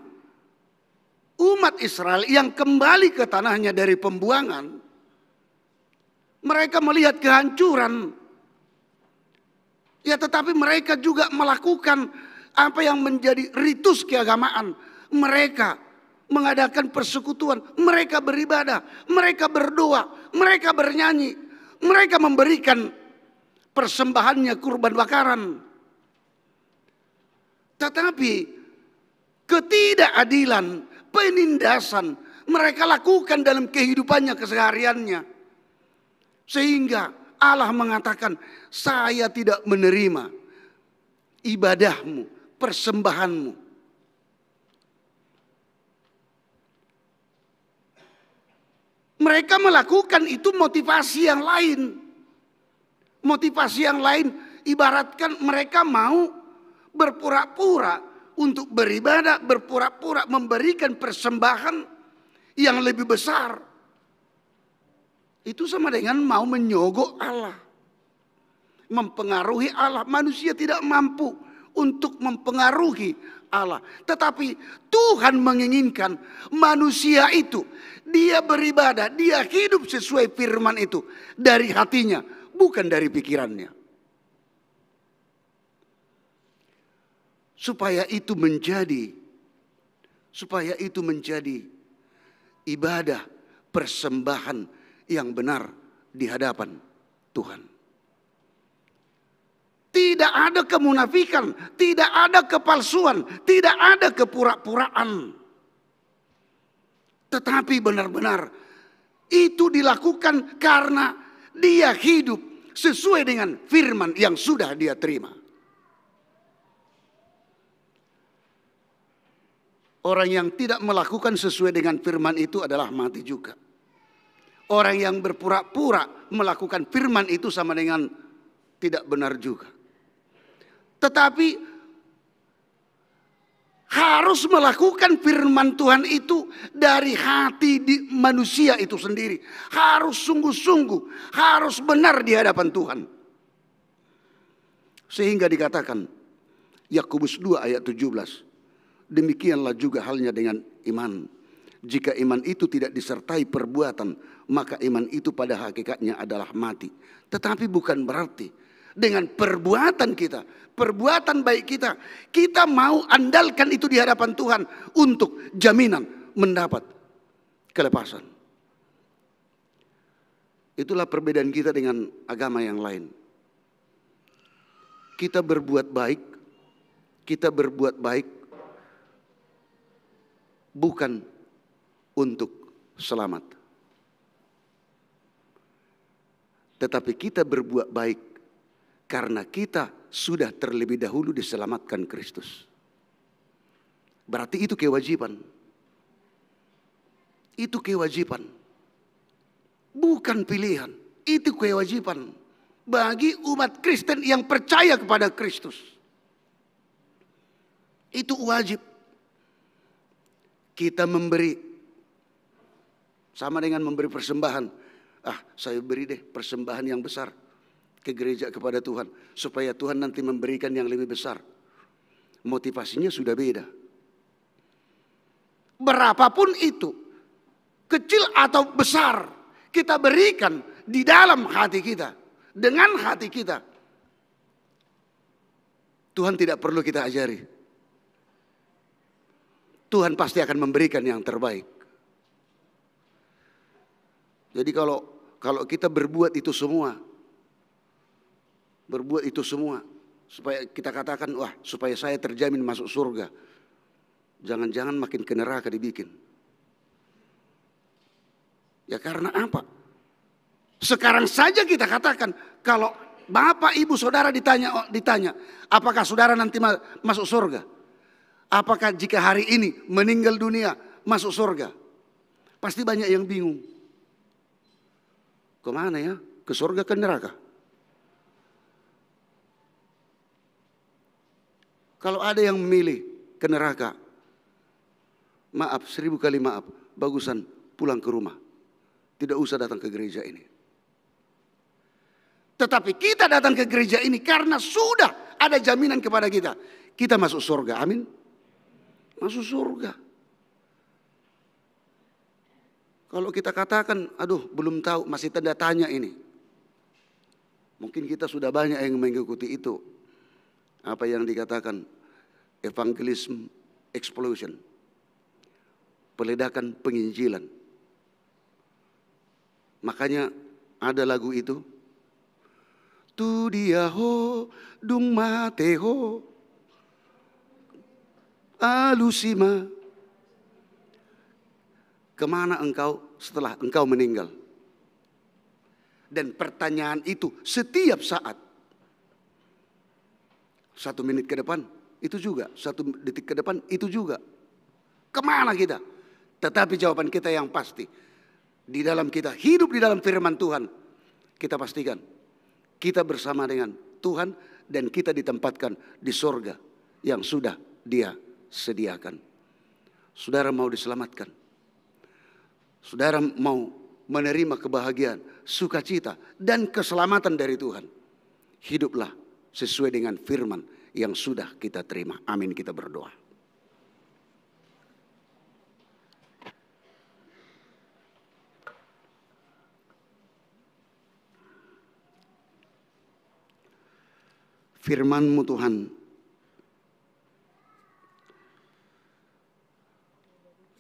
umat Israel yang kembali ke tanahnya dari pembuangan, mereka melihat kehancuran. Ya, tetapi mereka juga melakukan apa yang menjadi ritus keagamaan. Mereka mengadakan persekutuan, mereka beribadah, mereka berdoa, mereka bernyanyi, mereka memberikan persembahannya kurban bakaran. Tetapi ketidakadilan, penindasan mereka lakukan dalam kehidupannya kesehariannya. Sehingga Allah mengatakan, saya tidak menerima ibadahmu, persembahanmu. Mereka melakukan itu motivasi yang lain. Motivasi yang lain ibaratkan mereka mau berpura-pura untuk beribadah, berpura-pura memberikan persembahan yang lebih besar. Itu sama dengan mau menyogok Allah, mempengaruhi Allah. Manusia tidak mampu untuk mempengaruhi Allah. Tetapi Tuhan menginginkan manusia itu, dia beribadah, dia hidup sesuai firman itu dari hatinya, bukan dari pikirannya. Supaya itu menjadi ibadah, persembahan yang benar di hadapan Tuhan. Tidak ada kemunafikan, tidak ada kepalsuan, tidak ada kepura-puraan. Tetapi benar-benar itu dilakukan karena dia hidup sesuai dengan firman yang sudah dia terima. Orang yang tidak melakukan sesuai dengan firman itu adalah mati juga. Orang yang berpura-pura melakukan firman itu sama dengan tidak benar juga. Tetapi harus melakukan firman Tuhan itu dari hati manusia itu sendiri. Harus sungguh-sungguh, harus benar di hadapan Tuhan. Sehingga dikatakan Yakobus 2 ayat 17. Demikianlah juga halnya dengan iman. Jika iman itu tidak disertai perbuatan, maka iman itu pada hakikatnya adalah mati. Tetapi bukan berarti dengan perbuatan kita, perbuatan baik kita, kita mau andalkan itu di hadapan Tuhan untuk jaminan mendapat kelepasan. Itulah perbedaan kita dengan agama yang lain. Kita berbuat baik bukan untuk selamat. Tetapi kita berbuat baik karena kita sudah terlebih dahulu diselamatkan Kristus. Berarti itu kewajiban. Itu kewajiban. Bukan pilihan. Itu kewajiban bagi umat Kristen yang percaya kepada Kristus. Itu wajib. Kita memberi sama dengan memberi persembahan. Saya beri deh persembahan yang besar ke gereja kepada Tuhan, supaya Tuhan nanti memberikan yang lebih besar. Motivasinya sudah beda. Berapapun itu, kecil atau besar, kita berikan di dalam hati kita, dengan hati kita. Tuhan tidak perlu kita ajari. Tuhan pasti akan memberikan yang terbaik. Jadi kalau kita berbuat itu semua supaya kita katakan, wah, supaya saya terjamin masuk surga, jangan-jangan makin ke neraka dibikin. Ya karena apa? Sekarang saja kita katakan, kalau bapak ibu saudara ditanya, apakah saudara nanti masuk surga? Apakah jika hari ini meninggal dunia masuk surga? Pasti banyak yang bingung. Kemana ya? Ke surga ke neraka? Kalau ada yang memilih ke neraka, maaf, 1000 kali maaf, bagusan pulang ke rumah. Tidak usah datang ke gereja ini. Tetapi kita datang ke gereja ini karena sudah ada jaminan kepada kita. Kita masuk surga, amin. Masuk surga. Kalau kita katakan, aduh belum tahu, masih tanda tanya ini. Mungkin kita sudah banyak yang mengikuti itu. Apa yang dikatakan evangelism explosion. peledakan penginjilan. Makanya ada lagu itu, tu dia ho dung mate ho alusima. Kemana engkau setelah engkau meninggal? Dan pertanyaan itu setiap saat. 1 menit ke depan itu juga, 1 detik ke depan itu juga. Kemana kita? Tetapi jawaban kita yang pasti, di dalam kita hidup di dalam firman Tuhan, kita pastikan kita bersama dengan Tuhan dan kita ditempatkan di sorga yang sudah Dia sediakan. Saudara mau diselamatkan, saudara mau menerima kebahagiaan, sukacita dan keselamatan dari Tuhan, hiduplah sesuai dengan firman yang sudah kita terima. Amin, kita berdoa. Firman-Mu Tuhan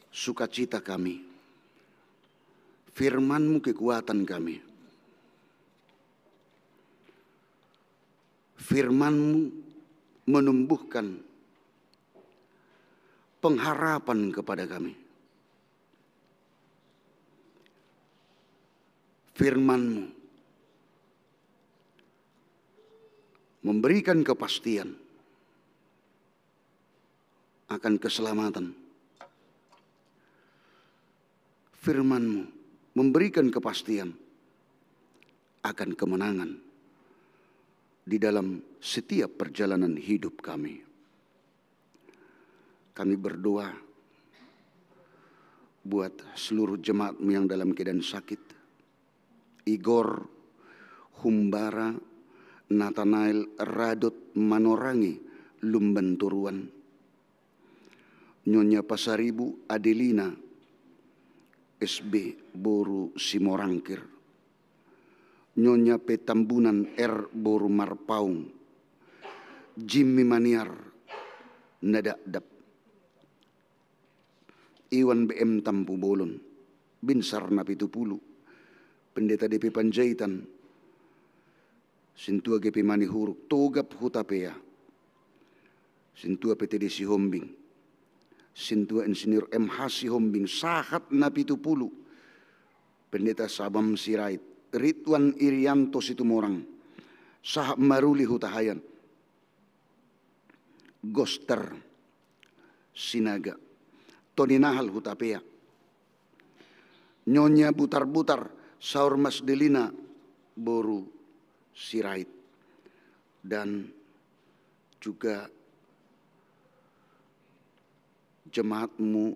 sukacita kami, firman-Mu kekuatan kami, firman-Mu menumbuhkan pengharapan kepada kami. Firman-Mu memberikan kepastian akan keselamatan. Firman-Mu memberikan kepastian akan kemenangan di dalam setiap perjalanan hidup kami. Kami berdoa buat seluruh jemaat-Mu yang dalam keadaan sakit. Igor, Humbara, Nathanael, Radot, Manorangi, Lumbanturuan, Nyonya Pasaribu, Adelina, SB, Boru Simorangkir, Nyonya Petambunan, Boru Marpaung, Jimmy Maniar, Nadadap, Iwan BM Tampu Bolon, Binsar Napitupulu, Pendeta DP Panjaitan, Sintua GP Mani Huruk, Togap Hutapea, Sintua PTD Sihombing, Sintua Insinyur MH Sihombing, Sahat Napitupulu, Pendeta Sabam Sirait, Ridwan Irianto Situmorang, Sahab Maruli Hutahayan, Goster Sinaga, Tony Nahal Hutapea, Nyonya Butar-Butar, Saur Mas Delina Boru Sirait, dan juga jemaat-Mu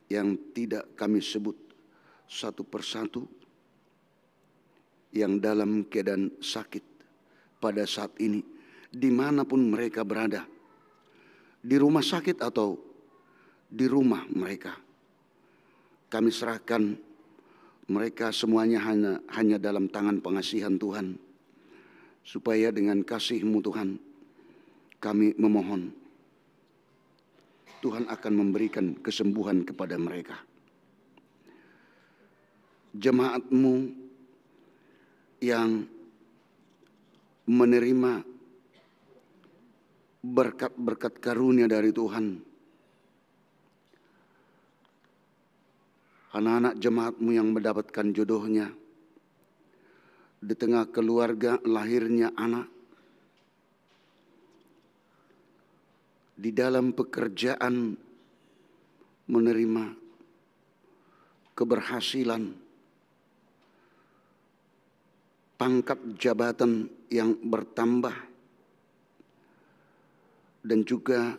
yang tidak kami sebut satu persatu, yang dalam keadaan sakit pada saat ini, dimanapun mereka berada, di rumah sakit atau di rumah mereka. Kami serahkan mereka semuanya hanya dalam tangan pengasihan Tuhan. Supaya dengan kasih-Mu Tuhan, kami memohon Tuhan akan memberikan kesembuhan kepada mereka. Jemaat-Mu yang menerima berkat-berkat karunia dari Tuhan, anak-anak jemaat-Mu yang mendapatkan jodohnya, di tengah keluarga lahirnya anak, di dalam pekerjaan menerima keberhasilan, pangkat jabatan yang bertambah, dan juga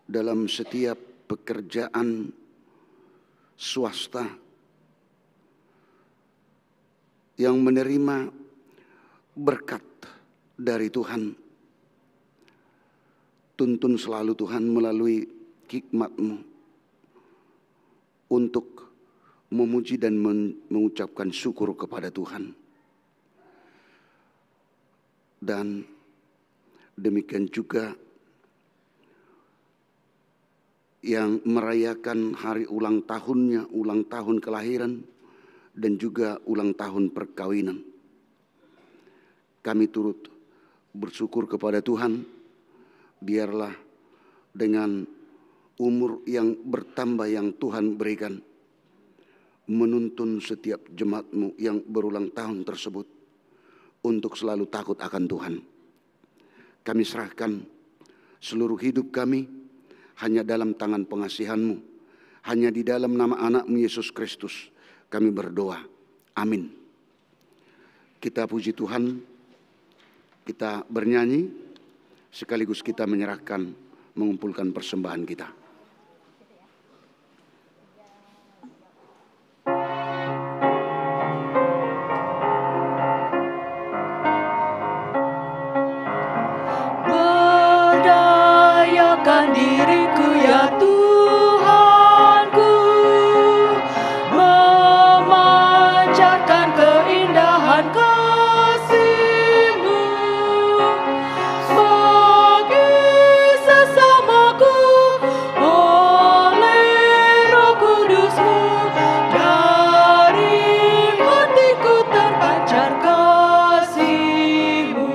dalam setiap pekerjaan swasta yang menerima berkat dari Tuhan. Tuntun selalu Tuhan melalui hikmat-Mu untuk memuji dan mengucapkan syukur kepada Tuhan. Dan demikian juga yang merayakan hari ulang tahunnya, ulang tahun kelahiran, dan juga ulang tahun perkawinan. Kami turut bersyukur kepada Tuhan, biarlah dengan umur yang bertambah yang Tuhan berikan, menuntun setiap jemaat-Mu yang berulang tahun tersebut untuk selalu takut akan Tuhan. Kami serahkan seluruh hidup kami hanya dalam tangan pengasihan-Mu, hanya di dalam nama anak-Mu Yesus Kristus kami berdoa. Amin. Kita puji Tuhan, kita bernyanyi, sekaligus kita menyerahkan, mengumpulkan persembahan kita. Berdayakan diriku ya Tuhanku, memancarkan keindahan kasih-Mu bagi sesamaku oleh Roh Kudus-Mu. Dari hatiku terpancar kasih-Mu.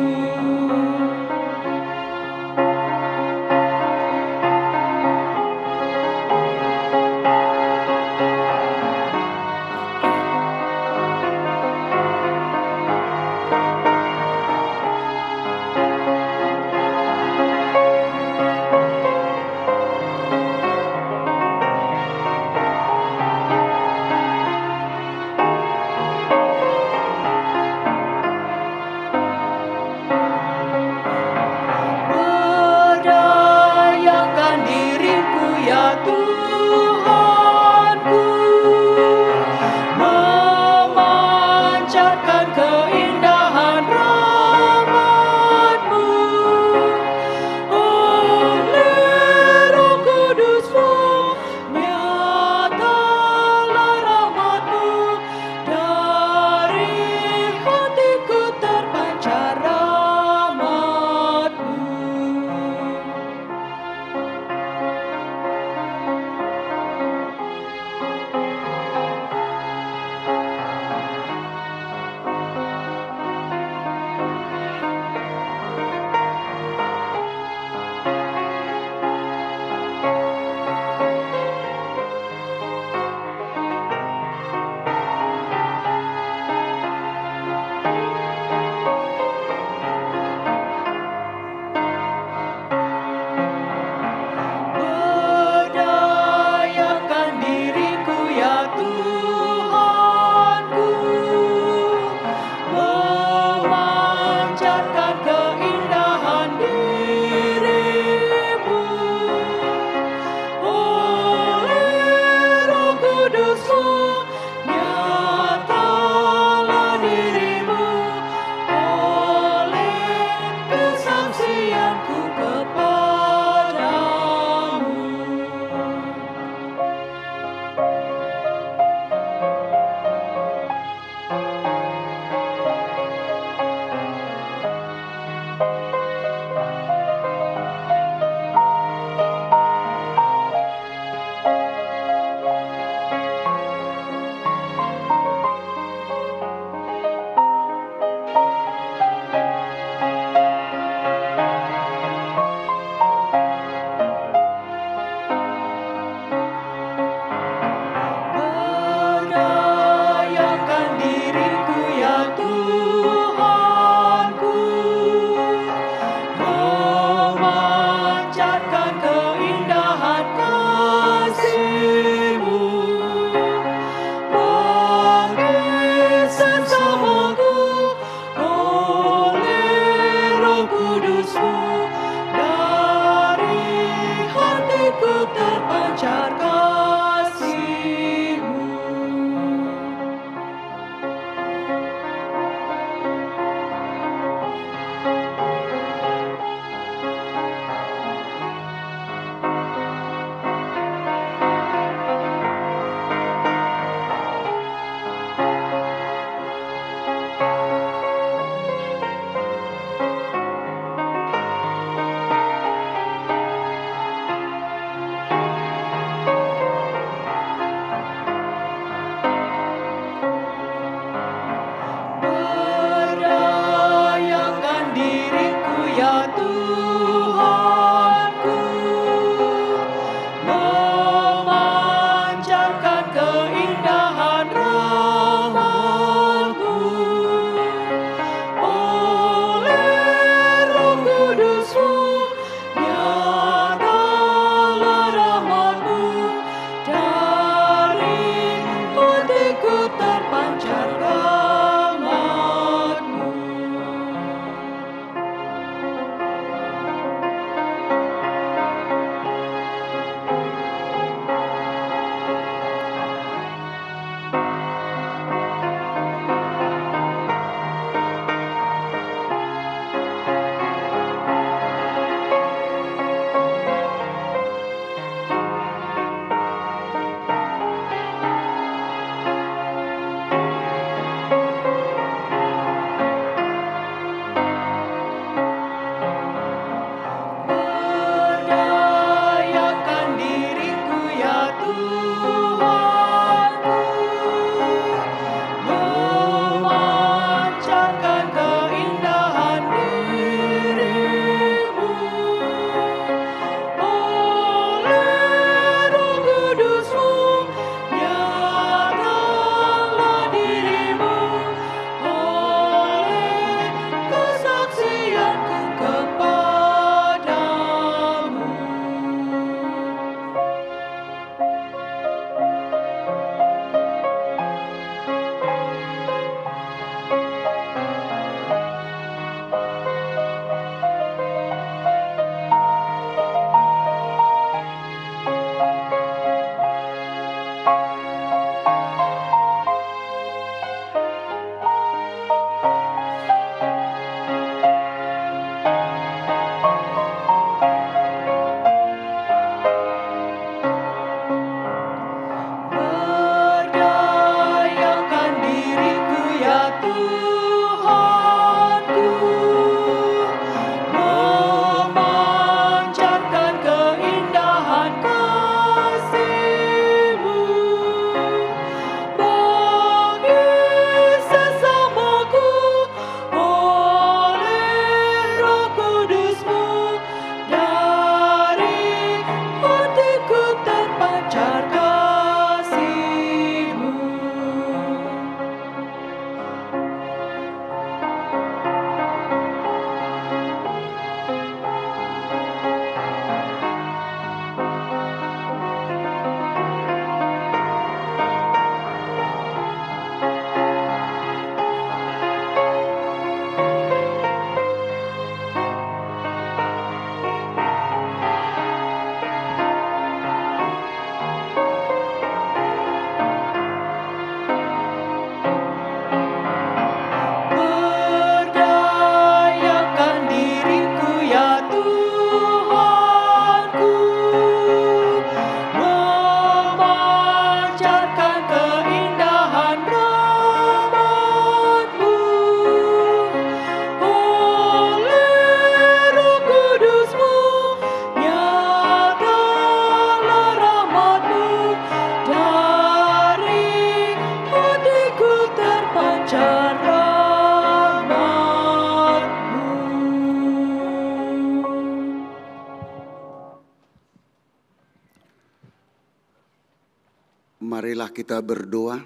Marilah kita berdoa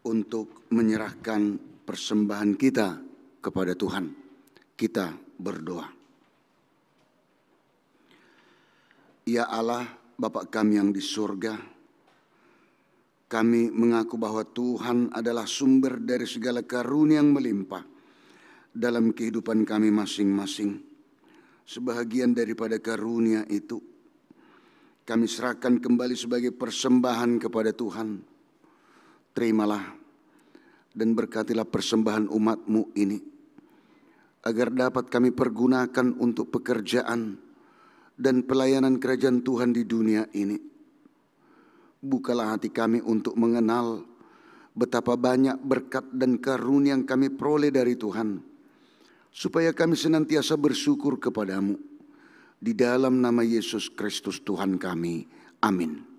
untuk menyerahkan persembahan kita kepada Tuhan. Kita berdoa. Ya Allah, Bapa kami yang di surga, kami mengaku bahwa Tuhan adalah sumber dari segala karunia yang melimpah dalam kehidupan kami masing-masing. Sebahagian daripada karunia itu kami serahkan kembali sebagai persembahan kepada Tuhan. Terimalah dan berkatilah persembahan umat-Mu ini, agar dapat kami pergunakan untuk pekerjaan dan pelayanan kerajaan Tuhan di dunia ini. Bukalah hati kami untuk mengenal betapa banyak berkat dan karunia yang kami peroleh dari Tuhan, supaya kami senantiasa bersyukur kepadamu. Di dalam nama Yesus Kristus Tuhan kami. Amin.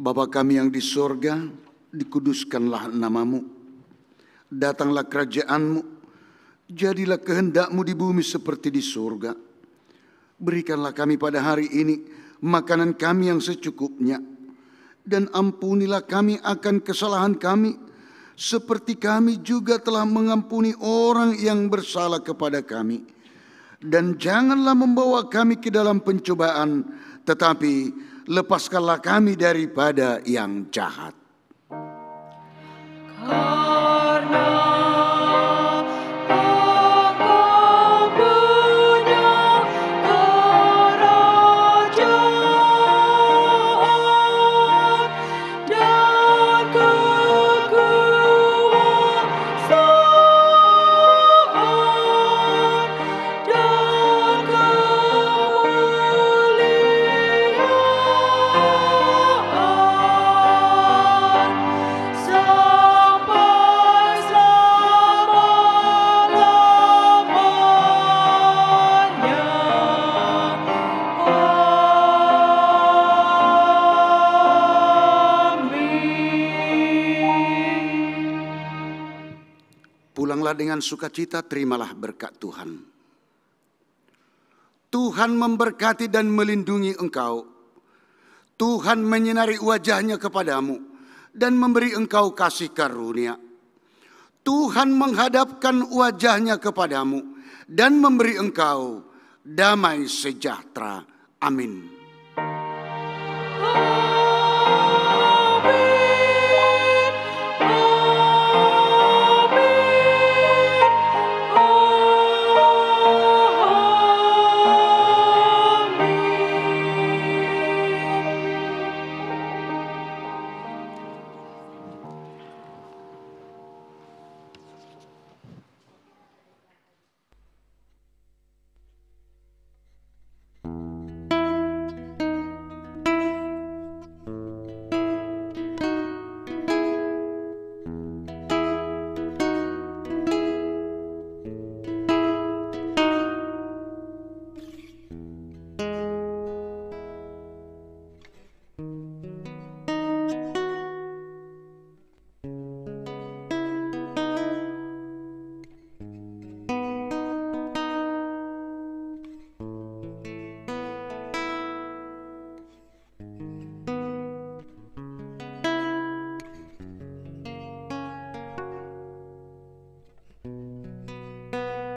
Bapa kami yang di sorga, dikuduskanlah namamu. Datanglah kerajaanmu, jadilah kehendak-Mu di bumi seperti di surga. Berikanlah kami pada hari ini makanan kami yang secukupnya, dan ampunilah kami akan kesalahan kami, seperti kami juga telah mengampuni orang yang bersalah kepada kami. Dan janganlah membawa kami ke dalam pencobaan, tetapi lepaskanlah kami daripada yang jahat. Karena Engkau punya kerajaan dan kekuasaan dan kemuliaan sampai selama-lamanya. Amin. Pulanglah dengan sukacita, terimalah berkat Tuhan. Tuhan memberkati dan melindungi engkau. Tuhan menyinari wajahnya kepadamu dan memberi engkau kasih karunia. Tuhan menghadapkan wajahnya kepadamu dan memberi engkau damai sejahtera. Amin.